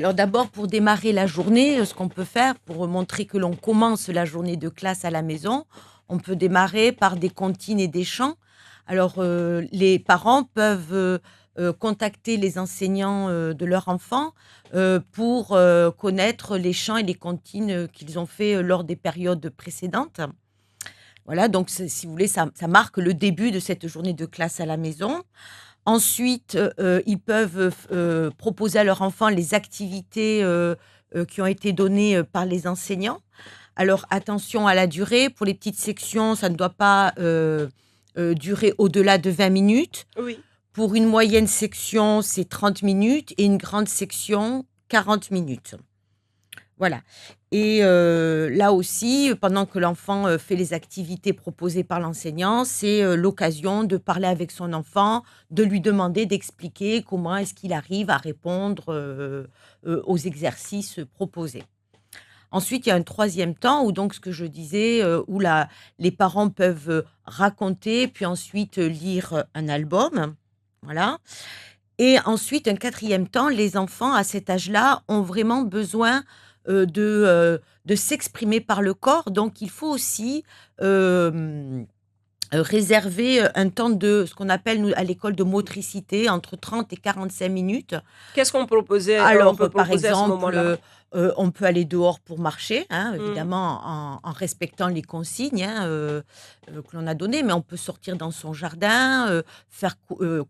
Alors d'abord, pour démarrer la journée, ce qu'on peut faire pour montrer que l'on commence la journée de classe à la maison, on peut démarrer par des comptines et des chants. Alors, les parents peuvent, contacter les enseignants, de leur enfant, pour, connaître les chants et les comptines, qu'ils ont fait, lors des périodes précédentes. Voilà, donc c'est si vous voulez, ça marque le début de cette journée de classe à la maison. Ensuite, ils peuvent, proposer à leur enfant les activités, qui ont été données, par les enseignants. Alors attention à la durée, pour les petites sections, ça ne doit pas, durer au-delà de 20 minutes. Oui. Pour une moyenne section, c'est 30 minutes et une grande section, 40 minutes. Voilà et là aussi, pendant que l'enfant, fait les activités proposées par l'enseignant, c'est, l'occasion de parler avec son enfant, de lui demander d'expliquer comment est-ce qu'il arrive à répondre, aux exercices, proposés. Ensuite, il y a un troisième temps où donc ce que je disais, où la les parents peuvent, raconter, puis ensuite, lire, un album, voilà et ensuite un quatrième temps, les enfants à cet âge-là ont vraiment besoin, de s'exprimer par le corps. Donc il faut aussi, réserver, un temps de ce qu'on appelle nous à l'école de motricité entre 30 et 45 minutes. Qu'est-ce on Alors, peut par proposer à ce exemple, moment-là? on peut aller dehors pour marcher, hein, Mmh. évidemment en respectant les consignes, hein, que l'on a données, mais on peut sortir dans son jardin, faire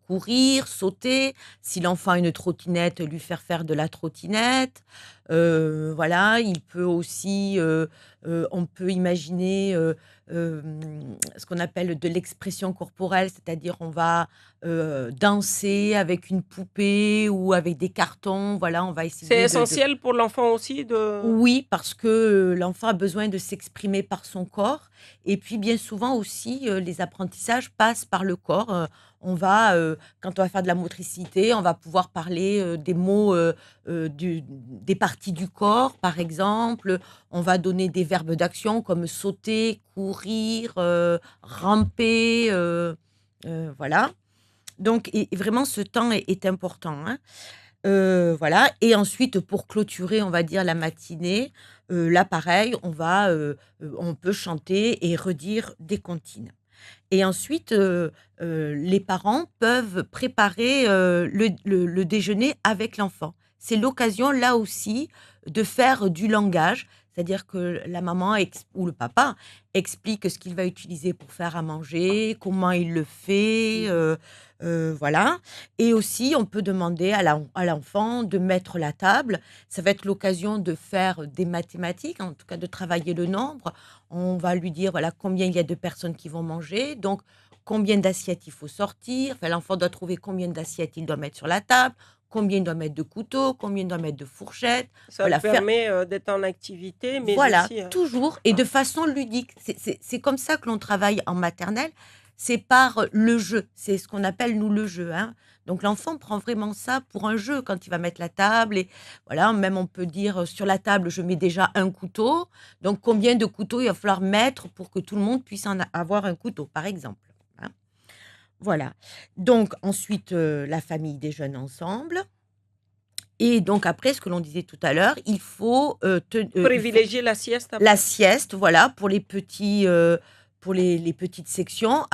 courir, sauter. Si l'enfant a une trottinette, lui faire faire de la trottinette. Voilà, il peut aussi, on peut imaginer, ce qu'on appelle de l'expression corporelle, c'est-à-dire on va, danser avec une poupée ou avec des cartons. Voilà, on va C'est essayer de essentiel pour l'enfant aussi de oui, parce que, l'enfant a besoin de s'exprimer par son corps et puis bien souvent aussi, les apprentissages passent par le corps, on va, quand on va faire de la motricité, on va pouvoir parler, des mots, des parties du corps, par exemple. On va donner des verbes d'action comme sauter, courir, ramper, voilà. Donc et vraiment ce temps est important, hein. Voilà et ensuite pour clôturer, on va dire la matinée, là pareil, on peut chanter et redire des comptines et ensuite, les parents peuvent préparer, le déjeuner avec l'enfant. C'est l'occasion là aussi de faire du langage, c'est-à-dire que la maman ou le papa explique ce qu'il va utiliser pour faire à manger, comment il le fait, voilà et aussi on peut demander à l'enfant de mettre la table. Ça va être l'occasion de faire des mathématiques, en tout cas de travailler le nombre. On va lui dire, voilà, combien il y a de personnes qui vont manger, donc combien d'assiettes il faut sortir. Enfin, l'enfant doit trouver combien d'assiettes il doit mettre sur la table, combien il doit mettre de couteaux, combien il doit mettre de fourchettes. Ça le Voilà, faire permet, d'être en activité, mais voilà, aussi, toujours et de façon ludique. C'est comme ça que l'on travaille en maternelle, c'est par, le jeu. C'est ce qu'on appelle nous le jeu, hein. Donc l'enfant prend vraiment ça pour un jeu quand il va mettre la table et voilà, même on peut dire, sur la table, je mets déjà un couteau, donc combien de couteaux il va falloir mettre pour que tout le monde puisse en avoir un couteau, par exemple, hein. Voilà. Donc ensuite, la famille déjeune ensemble et donc après, ce que l'on disait tout à l'heure, il faut privilégier la sieste la après. sieste, voilà, pour les petits, pour les petites sections.